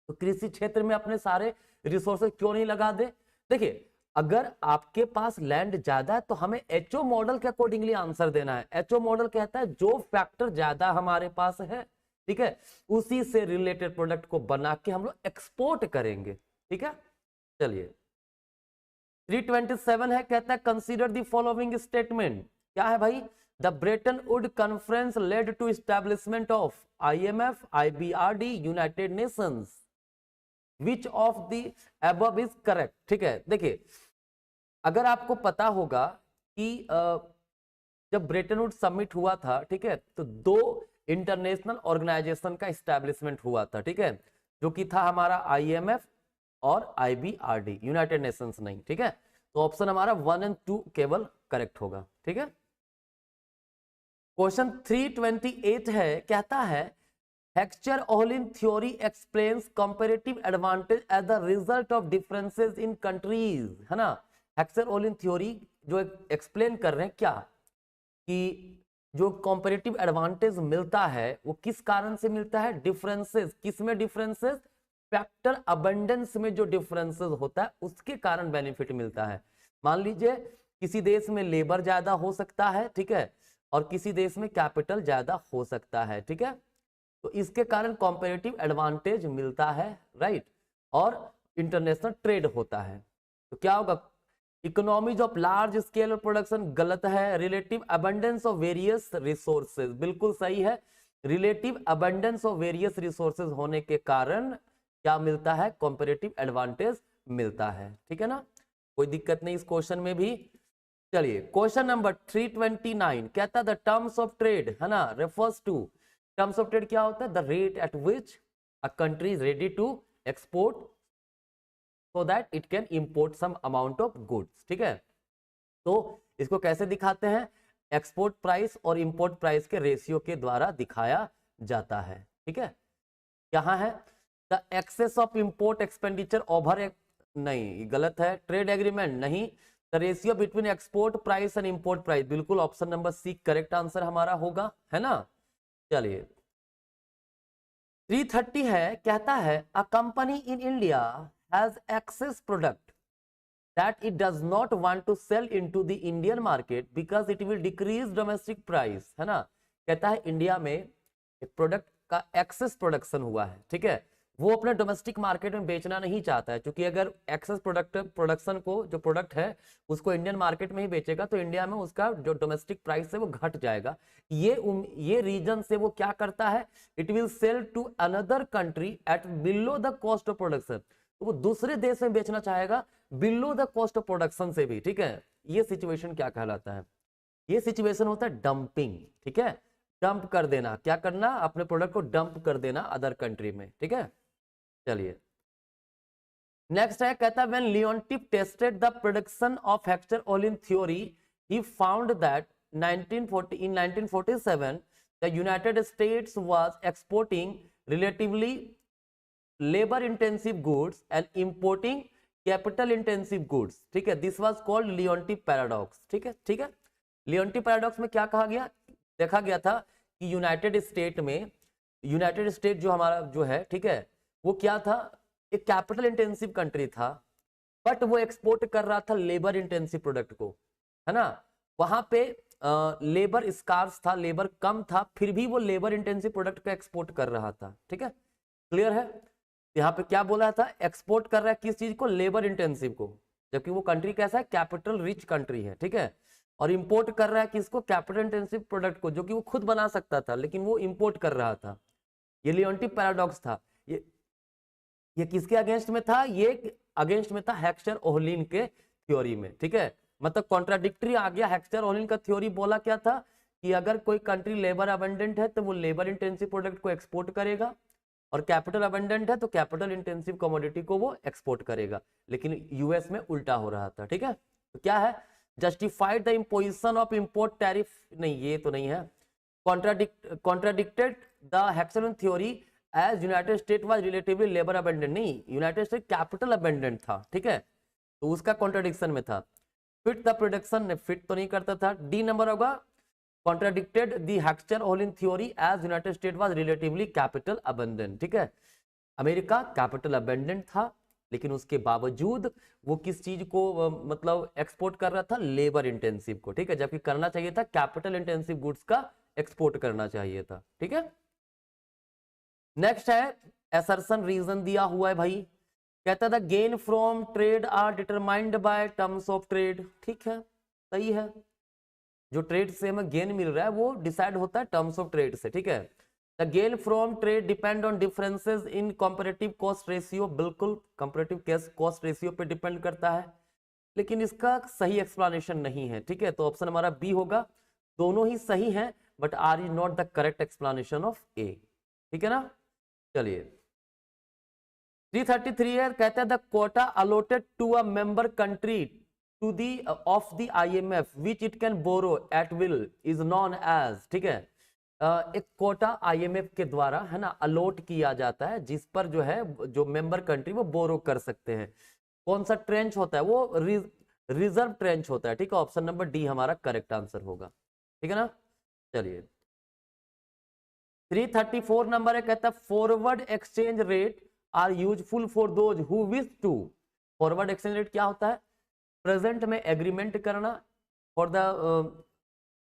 तो कृषि क्षेत्र में अपने सारे रिसोर्सेज क्यों नहीं लगा दे? देखिए अगर आपके पास लैंड ज्यादा है तो हमें एचओ मॉडल के अकॉर्डिंगली आंसर देना है। एचओ मॉडल कहता है जो फैक्टर ज्यादा हमारे पास है, ठीक है, उसी से रिलेटेड प्रोडक्ट को बना के हम लोग एक्सपोर्ट करेंगे, ठीक है। चलिए 327 है, कहता है कंसीडर द फॉलोइंग स्टेटमेंट। क्या है भाई? The Bretton Wood conference led to establishment of IMF, IBRD, United Nations, which of the above is correct, ठीक है। देखिए अगर आपको पता होगा कि जब ब्रेटन वुड समिट हुआ था, ठीक है, तो दो इंटरनेशनल ऑर्गेनाइजेशन का एस्टैब्लिशमेंट हुआ था, ठीक है, जो कि था हमारा आईएमएफ और आईबीआरडी, यूनाइटेड नेशंस नहीं, ठीक है। तो ऑप्शन हमारा 1 और 2 केवल करेक्ट होगा, ठीक है। क्वेश्चन 328 है, कहता है Heckscher Ohlin theory explains comparative advantage as the result of differences in countries, है ना। हेक्सचर-ओहलिन थ्योरी जो एक्सप्लेन कर रहे हैं क्या कि जो कंपैरेटिव एडवांटेज मिलता है वो किस कारण से मिलता है? डिफरेंसेस, किसमें डिफरेंसेस? फैक्टर अबंडेंस में जो डिफरेंसेस होता है उसके कारण बेनिफिट मिलता है। मान लीजिए किसी देश में लेबर ज्यादा हो सकता है, ठीक है, और किसी देश में कैपिटल ज्यादा हो सकता है, ठीक है, तो इसके कारण कंपैरेटिव एडवांटेज मिलता है, राइट, और इंटरनेशनल ट्रेड होता है। तो क्या होगा? Economies of large scale production गलत है। Relative abundance of various resources बिल्कुल सही है। Relative abundance of various resources होने के कारण क्या मिलता है? कंपैरेटिव एडवांटेज मिलता है, ठीक है ना, कोई दिक्कत नहीं इस क्वेश्चन में भी। चलिए क्वेश्चन नंबर 329 कहता है द टर्म्स ऑफ ट्रेड, है ना, refers to, terms of trade क्या होता है? The rate at which a country is ready to export so that it can import some amount of goods, ठीक है। तो इसको कैसे दिखाते हैं? एक्सपोर्ट प्राइस और इंपोर्ट प्राइस के रेशियो के द्वारा दिखाया जाता है, ठीक है। यहाँ है the excess of import expenditure over, नहीं गलत है। ट्रेड एग्रीमेंट नहीं। The ratio between export price and import price, बिल्कुल option number C correct answer हमारा होगा, है ना। चलिए 330 है, कहता है a company in India has excess product that it does not want to sell into the Indian market because it will decrease domestic price, है ना। कहता है इंडिया में एक प्रोडक्ट का एक्सेस प्रोडक्शन हुआ है, ठीक है, वो अपने डोमेस्टिक मार्केट में बेचना नहीं चाहता है, क्योंकि अगर एक्सेस प्रोडक्शन को जो प्रोडक्ट है उसको इंडियन मार्केट में ही बेचेगा तो इंडिया में उसका जो डोमेस्टिक प्राइस है वो घट जाएगा। ये रीजन से वो क्या करता है, it will sell to another country at below the cost of production, तो वो दूसरे देश में बेचना चाहेगा below the cost of production से भी, ठीक है। ये सिचुएशन क्या कहलाता है, ये सिचुएशन होता है डंपिंग, ठीक है, डंप कर देना, क्या करना, अपने प्रोडक्ट को डंप कर देना अदर कंट्री में, ठीक है। चलिए नेक्स्ट है, कहता है when Leontief tested the production of Heckscher Ohlin in theory he found that 1947 the United States was exporting relatively labour intensive goods and importing capital intensive goods, ठीक है, this was called Leontief paradox, ठीक है, ठीक है। लियोनटिफ paradox में क्या कहा गया, देखा गया था कि यूनाइटेड स्टेट जो हमारा जो है, ठीक है, वो क्या था, एक कैपिटल इंटेंसिव कंट्री था, बट वो एक्सपोर्ट कर रहा था लेबर इंटेंसिव प्रोडक्ट को, है ना, वहां पे लेबर स्कार्स था, लेबर कम था, फिर भी वो लेबर इंटेंसिव प्रोडक्ट का एक्सपोर्ट कर रहा था, ठीक है, क्लियर है। यहाँ पे क्या बोला था, एक्सपोर्ट कर रहा है किस चीज को, लेबर इंटेंसिव को, जबकि वो कंट्री कैसा है, कैपिटल रिच कंट्री है, ठीक है, और इंपोर्ट कर रहा है किसको, कैपिटल इंटेंसिव प्रोडक्ट को, जो कि वो खुद बना सकता था लेकिन वो इंपोर्ट कर रहा था। ये लियोनटिफ पैराडॉक्स था। ये किसके अगेंस्ट में था, ये अगेंस्ट में था हेक्स्टर ओहलिन के थ्योरी में, ठीक है, मतलब कॉन्ट्राडिक्टरी आ गया। हेक्स्टर ओहलिन का थ्योरी बोला क्या था कि अगर कोई कंट्री लेबर अबंडेंट है तो वो लेबर इंटेंसिव प्रोडक्ट को एक्सपोर्ट करेगा, और कैपिटल अबंडेंट है तो कैपिटल इंटेंसिव कमोडिटी को वो एक्सपोर्ट करेगा, लेकिन यूएस में उल्टा हो रहा था, ठीक है। तो क्या है, justified the imposition of import tariff, नहीं ये तो नहीं है, contradicted the Heckscher Ohlin theory as United State was relatively labour abundant, नहीं, यूनाइटेड स्टेट कैपिटल अबेंडेंट था, ठीक है, तो उसका कॉन्ट्राडिक्शन में था। फिट द प्रोडक्शन ने फिट तो नहीं करता था, डी नंबर होगा, contradicted the Heckscher Ohlin theory as United State was relatively capital abundant, ठीक है, अमेरिका कैपिटल अबेंडेंट था लेकिन उसके बावजूद वो किस चीज को मतलब एक्सपोर्ट कर रहा था, लेबर इंटेंसिव को, ठीक है, जबकि करना चाहिए था कैपिटल इंटेंसिव गुड्स का एक्सपोर्ट करना चाहिए था, ठीक है। नेक्स्ट है असर्शन रीजन दिया हुआ है भाई, कहता था gain from trade are determined by terms of trade, ठीक है, सही है, जो ट्रेड से हमें गेन मिल रहा है वो डिसाइड होता है टर्म्स ऑफ ट्रेड से, ठीक है। The gain from trade depend on differences in comparative cost ratio, बिल्कुल कंपैरेटिव कॉस्ट रेशियो पे डिपेंड करता है, लेकिन इसका सही एक्सप्लेनेशन नहीं है, ठीक है, तो ऑप्शन हमारा बी होगा, दोनों ही सही है but R is not the correct explanation of A, ठीक है ना। चलिए 333 है, कहता है the quota allotted to a member country to the of the IMF which it can borrow at will is known as, ठीक है, एक कोटा आईएमएफ के द्वारा, है ना, अलॉट किया जाता है जिस पर जो है जो मेंबर कंट्री वो बोरो कर सकते हैं। कौन सा ट्रेंच होता है, वो रिजर्व ट्रेंच होता है, ठीक है, ऑप्शन नंबर डी हमारा करेक्ट आंसर होगा, ठीक है ना। चलिए 334 नंबर है, कहता है forward exchange rate are useful for those who wish to, forward exchange rate क्या होता है, प्रेजेंट में एग्रीमेंट करना फॉर द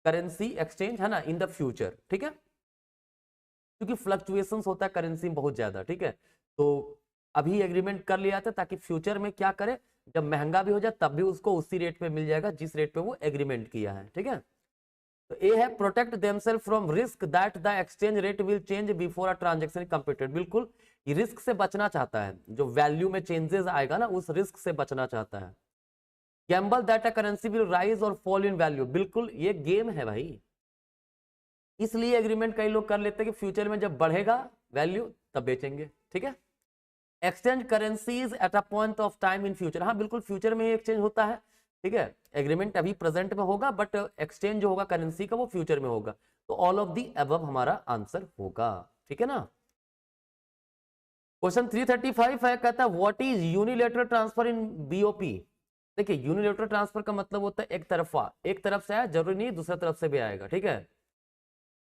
करेंसी एक्सचेंज, है ना, इन द फ्यूचर, ठीक है, क्योंकि फ्लक्चुएशंस होता है करेंसी में बहुत ज्यादा, ठीक है, तो अभी एग्रीमेंट कर लिया था ताकि फ्यूचर में क्या करे, जब महंगा भी हो जाए तब भी उसको उसी रेट पे मिल जाएगा जिस रेट पे वो एग्रीमेंट किया है, ठीक है। तो ए है protect themselves from risk that the exchange rate will change before a transaction completed, बिल्कुल ये रिस्क से बचना चाहता है, जो वैल्यू में चेंजेस आएगा ना उस रिस्क से बचना चाहता है। Gamble that a currency will rise और फॉल इन वैल्यू, बिल्कुल ये गेम है भाई, इसलिए एग्रीमेंट कई लोग कर लेते हैं कि फ्यूचर में जब बढ़ेगा वैल्यू तब बेचेंगे, ठीक है। Exchange currencies at a point of time in future, हाँ बिल्कुल फ्यूचर में ही एक्सचेंज होता है, ठीक है, एग्रीमेंट अभी प्रेजेंट में होगा बट एक्सचेंज जो होगा करेंसी का वो फ्यूचर में होगा, तो ऑल ऑफ दी अबव हमारा आंसर होगा, ठीक है ना। क्वेश्चन 335 है, कहता है what is unilateral transfer in BOP. देखिए यूनिलेटरल ट्रांसफर का मतलब होता है एक तरफा, एक तरफ से आया जरूरी नहीं दूसरा तरफ से भी आएगा, ठीक है।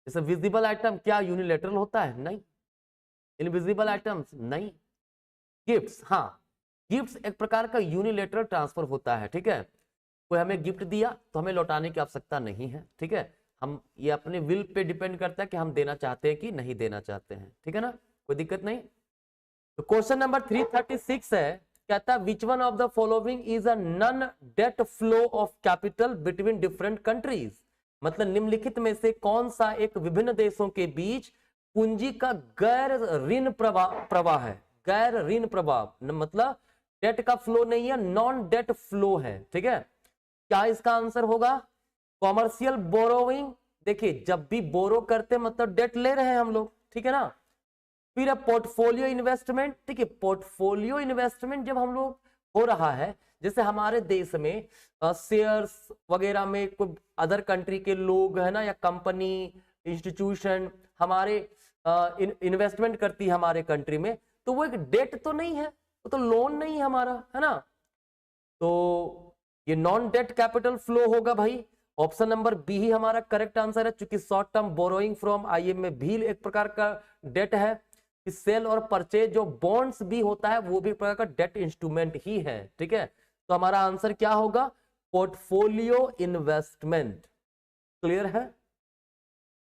जैसे विजिबल आइटम क्या यूनिलेटरल होता है, नहीं, इनविजिबल आइटम्स नहीं, गिफ्ट्स, हाँ गिफ्ट्स एक प्रकार का यूनिलेटरल ट्रांसफर होता है, ठीक है, कोई हमें गिफ्ट दिया तो हमें लौटाने की आवश्यकता नहीं है, ठीक है, हम ये अपने विल पे डिपेंड करता है कि हम देना चाहते हैं कि नहीं देना चाहते हैं, ठीक है ना, कोई दिक्कत नहीं। तो क्वेश्चन नंबर 336 है, कहता है which one of the following is a non debt flow of capital between different countries. मतलब निम्नलिखित में से कौन सा एक विभिन्न देशों के बीच पूंजी का गैर ऋण प्रवाह है। गैर ऋण प्रवाह मतलब डेट का फ्लो नहीं है, नॉन डेट फ्लो है, ठीक है। क्या इसका आंसर होगा? कॉमर्शियल बोरोइंग, देखिए जब भी बोरो करते मतलब डेट ले रहे हैं हम लोग, ठीक है ना। फिर है पोर्टफोलियो इन्वेस्टमेंट, ठीक है, पोर्टफोलियो इन्वेस्टमेंट जब हम लोग हो रहा है, जैसे हमारे देश में शेयर्स वगैरह में कोई अदर कंट्री के लोग है ना, या कंपनी इंस्टीट्यूशन हमारे इन्वेस्टमेंट करती है हमारे कंट्री में, तो वो एक डेट तो नहीं है, वो तो लोन नहीं है हमारा, है ना। तो ये नॉन डेट कैपिटल फ्लो होगा भाई, ऑप्शन नंबर बी ही हमारा करेक्ट आंसर है, क्योंकि short term borrowing from IMF भी एक प्रकार का डेट है। सेल और परचेज जो बॉन्ड्स भी होता है वो भी एक प्रकार का डेट इंस्ट्रूमेंट ही है, ठीक है। तो हमारा आंसर क्या होगा? Portfolio investment. क्लियर है?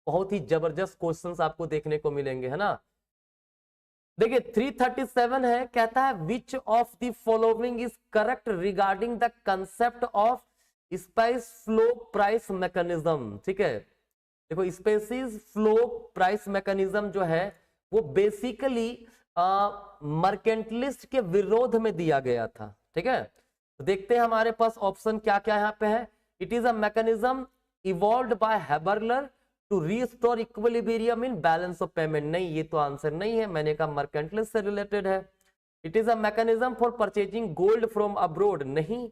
बहुत ही जबरदस्त क्वेश्चंस आपको देखने को मिलेंगे, है ना। देखिए 337 है, कहता है which of the following is correct regarding the concept of spice flow price mechanism, ठीक है। देखो स्पेसिस फ्लो प्राइस मैकेनिज्म जो है वो बेसिकली मर्केंटलिस्ट के विरोध में दिया गया था, ठीक है। तो देखते हैं हमारे पास ऑप्शन क्या क्या यहाँ पे है। It is a mechanism evolved by Haberler to restore equilibrium in balance of payment. नहीं, ये तो आंसर नहीं है, मैंने कहा मर्केंटलिस्ट से रिलेटेड है। It is a mechanism for purchasing gold from abroad, नहीं।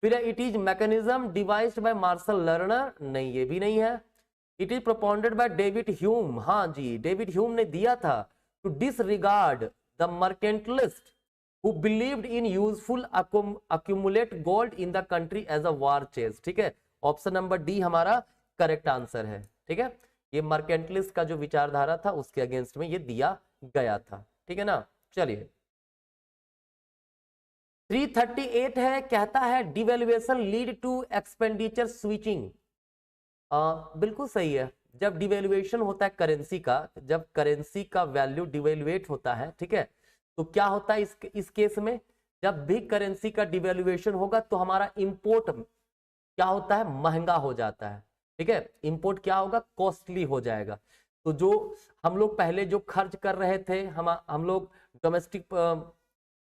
फिर it is mechanism devised by Marshall Lerner, नहीं ये भी नहीं है। It is propounded by David Hume, हाँ जी डेविड ह्यूम ने दिया था। To disregard the mercantilist who believed in useful accumulate gold in the country as a war chest, ठीक है। ऑप्शन नंबर डी हमारा करेक्ट आंसर है, ठीक है। ये मर्केंटलिस्ट का जो विचारधारा था उसके अगेंस्ट में ये दिया गया था, ठीक है ना। चलिए 338 है, कहता है devaluation lead to expenditure switching. बिल्कुल सही है। जब डिवेल्युएशन होता है करेंसी का, जब करेंसी का वैल्यू डिवेल्युएट होता है, ठीक है, तो क्या होता है इस केस में, जब भी करेंसी का डिवेल्युएशन होगा तो हमारा इंपोर्ट क्या होता है, महंगा हो जाता है, ठीक है। इंपोर्ट क्या होगा, कॉस्टली हो जाएगा। तो जो हम लोग पहले जो खर्च कर रहे थे हम लोग डोमेस्टिक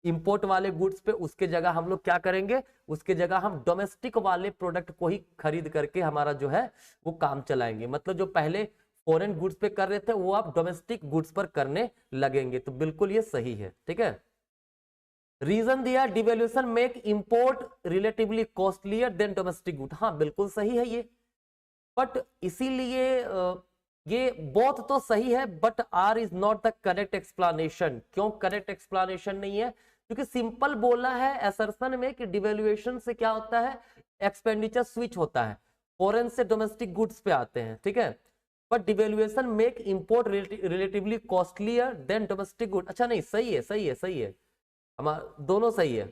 इंपोर्ट वाले गुड्स पे, उसके जगह हम लोग क्या करेंगे, उसके जगह हम डोमेस्टिक वाले प्रोडक्ट को ही खरीद करके हमारा जो है वो काम चलाएंगे। मतलब जो पहले फॉरेन गुड्स पे कर रहे थे वो आप डोमेस्टिक गुड्स पर करने लगेंगे। तो बिल्कुल ये सही है, ठीक है। रीजन दिया devaluation make import relatively costlier then domestic good, हाँ बिल्कुल सही है ये। बट इसीलिए ये बहुत तो सही है, but R is not the correct explanation. क्यों करेक्ट एक्सप्लेनेशन नहीं है? क्योंकि सिंपल बोला है असर्शन में कि डिवेल्युएशन से क्या होता है, एक्सपेंडिचर स्विच होता है, फॉरेन से डोमेस्टिक गुड्स पे आते हैं, ठीक है। But devaluation make import relatively costlier then domestic good. अच्छा नहीं, सही है सही है सही है, हमारा दोनों सही है,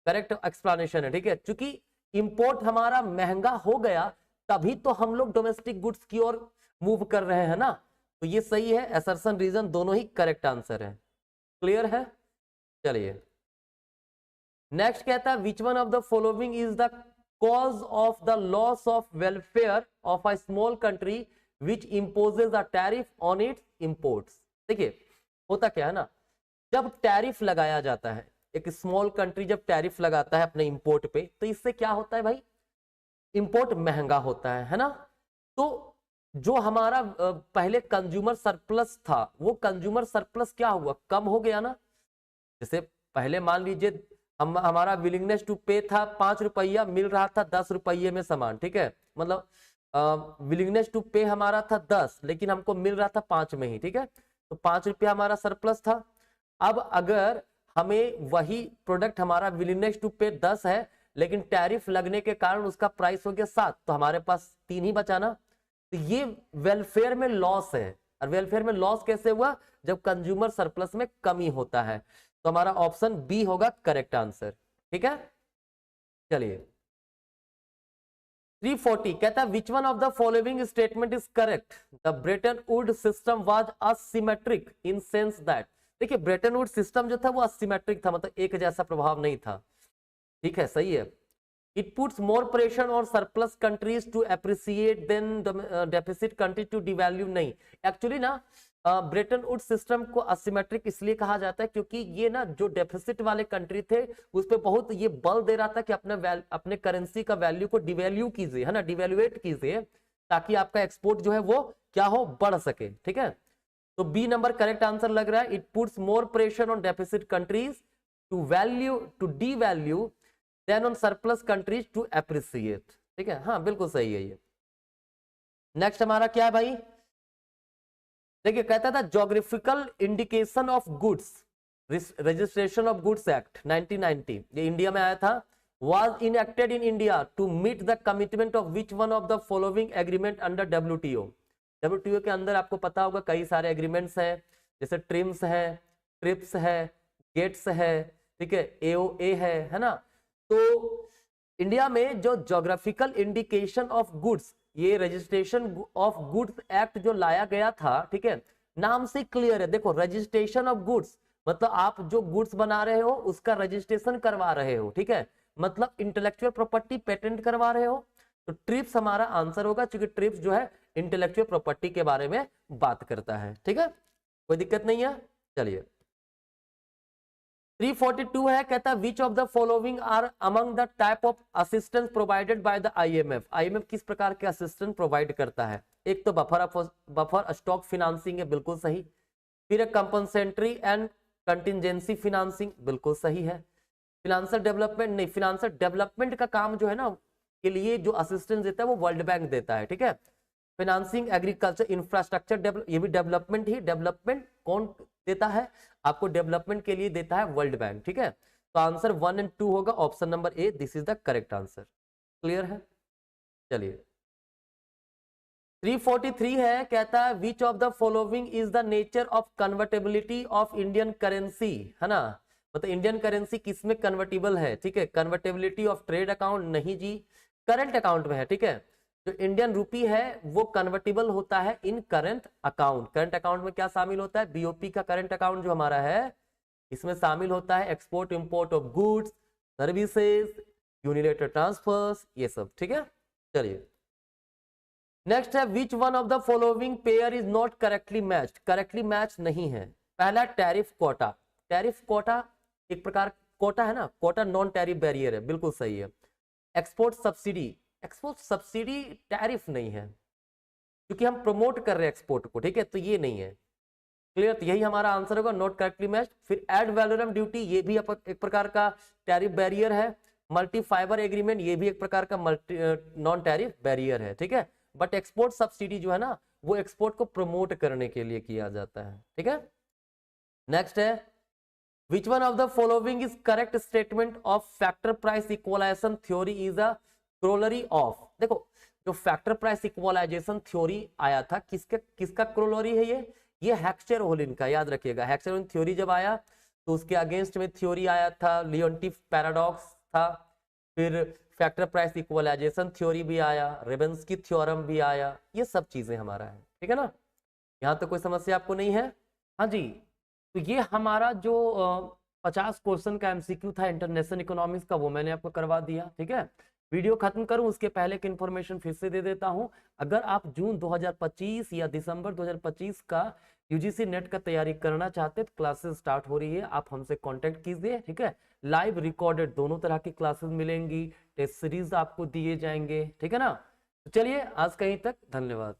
करेक्ट एक्सप्लेनेशन है, ठीक है। क्योंकि इंपोर्ट हमारा महंगा हो गया तभी तो हम लोग डोमेस्टिक गुड्स की ओर मूव कर रहे हैं ना। तो ये सही है, असर्शन रीजन दोनों ही करेक्ट आंसर है। क्लियर है? चलिए नेक्स्ट कहता है which one of the following is the cause of the loss of welfare of a small country which imposes a tariff on it's imports. देखिए होता क्या है ना, जब टैरिफ लगाया जाता है, एक स्मॉल कंट्री जब टैरिफ लगाता है अपने इंपोर्ट पे, तो इससे क्या होता है भाई, इंपोर्ट महंगा होता है ना। तो जो हमारा पहले कंज्यूमर सरप्लस था, वो कंज्यूमर सरप्लस क्या हुआ, कम हो गया ना। जैसे पहले मान लीजिए हमारा विलिंगनेस टू पे था 5 रुपया, मिल रहा था 10 रुपये में सामान, ठीक है। मतलब विलिंगनेस टू पे हमारा था 10, लेकिन हमको मिल रहा था 5 में ही, ठीक है। तो 5 रुपया हमारा सरप्लस था। अब अगर हमें वही प्रोडक्ट, हमारा विलिंगनेस टू पे 10 है, लेकिन टैरिफ लगने के कारण उसका प्राइस हो गया 7, तो हमारे पास 3 ही बचा ना। तो ये वेलफेयर में लॉस है। और वेलफेयर में लॉस कैसे हुआ, जब कंज्यूमर सरप्लस में कमी होता है। तो हमारा ऑप्शन बी होगा करेक्ट आंसर, ठीक है। चलिए 340 कहता है which one of the following statement is correct, the Bretton Wood system was asymmetric in sense that. देखिए ब्रेटन वुड सिस्टम जो था वो असिमेट्रिक था, मतलब एक जैसा प्रभाव नहीं था, ठीक है, सही है। इट पुट्स मोर प्रेशर और surplus countries to appreciate than deficit country to devalue. नहीं, एक्चुअली ना ब्रेटन वुड सिस्टम को असिमेट्रिक इसलिए कहा जाता है क्योंकि ये ना जो डेफिसिट वाले कंट्री थे उस पे बहुत ये बल दे रहा था कि अपने करेंसी का वैल्यू को डिवैल्यू कीजिए, है ना, डिवैल्यूएट कीजिए, ताकि आपका एक्सपोर्ट जो है वो क्या हो, बढ़ सके, ठीक है। तो बी नंबर करेक्ट आंसर लग रहा है। It puts more pressure on deficit countries to devalue than on surplus countries to appreciate, ठीक है, हाँ बिल्कुल सही है ये। नेक्स्ट हमारा क्या है भाई, देखिए कहता था geographical indication of goods, registration of goods act 1990, ये इंडिया में आया था, was enacted in India to meet the commitment of which one of the following agreement under WTO। WTO के अंदर आपको पता होगा कई सारे एग्रीमेंट्स हैं, जैसे ट्रिम्स है, ट्रिप्स है, गेट्स है, ठीक है, AOA है ना। तो इंडिया में जो ज्योग्राफिकल इंडिकेशन ऑफ गुड्स, ये रजिस्ट्रेशन ऑफ गुड्स एक्ट जो लाया गया था, ठीक है, नाम से क्लियर है, देखो रजिस्ट्रेशन ऑफ गुड्स मतलब आप जो गुड्स बना रहे हो उसका रजिस्ट्रेशन करवा रहे हो, ठीक है, मतलब इंटेलेक्चुअल प्रॉपर्टी पेटेंट करवा रहे हो। तो ट्रिप्स हमारा आंसर होगा, क्योंकि ट्रिप्स जो है इंटेलेक्चुअल प्रॉपर्टी के बारे में बात करता है, ठीक है, कोई दिक्कत नहीं है। चलिए 342 है, कहता है which of the following are among the type of assistance provided by the IMF। IMF किस प्रकार के असिस्टेंस प्रोवाइड करता है, एक तो बफर स्टॉक फिनांसिंग है, बिल्कुल सही, फिर कंपनसेटरी एंड कंटिजेंसी फिनांसिंग, बिल्कुल सही है। फिनेंशियल डेवलपमेंट नहीं, फिनेंशियल डेवलपमेंट का काम जो है ना के लिए जो असिस्टेंस देता है वो वर्ल्ड बैंक देता है, ठीक है। फाइनेंसिंग एग्रीकल्चर इंफ्रास्ट्रक्चर डेवलप, ये भी डेवलपमेंट ही, डेवलपमेंट कौन देता है आपको, डेवलपमेंट के लिए देता है वर्ल्ड बैंक, ठीक है। तो आंसर 1 और 2 होगा, option number A, this is the correct answer. Clear है। चलिए 343 है, कहता है which of the following is the nature of convertibility of Indian currency, है ना, मतलब इंडियन करेंसी किसमें कन्वर्टेबल है, ठीक है, कन्वर्टेबिलिटी ऑफ ट्रेड अकाउंट नहीं जी, करंट अकाउंट में है, ठीक है। जो इंडियन रूपी है वो कन्वर्टेबल होता है इन करंट अकाउंट। करंट अकाउंट में क्या शामिल होता है, BOP का करंट अकाउंट जो हमारा है इसमें शामिल होता है export import of goods, services, unilateral transfers, ये सब, ठीक है। चलिए नेक्स्ट है which one of the following pair is not correctly matched. Correctly match नहीं है। पहला टैरिफ कोटा, टैरिफ कोटा एक प्रकार कोटा है ना, कोटा नॉन टैरिफ बैरियर है, बिल्कुल सही है। Export subsidy, export subsidy tariff नहीं है क्योंकि हम प्रमोट कर रहे हैं एक्सपोर्ट को, ठीक है, तो ये नहीं है। क्लियर, तो यही हमारा आंसर होगा, नॉट करेक्टली मैच्ड। फिर एड वैलोरम ड्यूटी, ये भी एक प्रकार का टैरिफ बैरियर है। मल्टी फाइबर एग्रीमेंट, ये भी एक प्रकार का नॉन टैरिफ बैरियर है, ठीक है। बट एक्सपोर्ट सब्सिडी जो है ना वो एक्सपोर्ट को प्रमोट करने के लिए किया जाता है, ठीक है। नेक्स्ट है which one of the following is correct statement of factor price equalisation theory is a corollary of. देखो जो फैक्टर प्राइस इक्वलाइजेशन थ्योरी आया था किसका क्रोलरी है, ये हैक्स्चर-ओलिन का, याद रखिएगा। हैक्स्चर-ओलिन थ्योरी जब आया तो उसके अगेंस्ट में थ्योरी आया था, लियोन्टिफ पैराडॉक्स था, फिर फैक्टर प्राइस इक्वलाइजेशन थ्योरी भी आया, रेबेन्स्की थ्योरम भी आया, ये सब चीजें हमारा है, ठीक है ना। यहाँ तो कोई समस्या आपको नहीं है। हाँ जी, तो ये हमारा जो 50 क्वेश्चन का MCQ था इंटरनेशनल इकोनॉमिक्स का, वो मैंने आपको करवा दिया, ठीक है। वीडियो खत्म करूं उसके पहले की इन्फॉर्मेशन फिर से दे देता हूं। अगर आप जून 2025 या दिसंबर 2025 का UGC नेट का तैयारी करना चाहते तो क्लासेस स्टार्ट हो रही है, आप हमसे कांटेक्ट कीजिए, ठीक है। लाइव रिकॉर्डेड दोनों तरह की क्लासेस मिलेंगी, टेस्ट सीरीज आपको दिए जाएंगे, ठीक है ना। तो चलिए आज कहीं तक, धन्यवाद।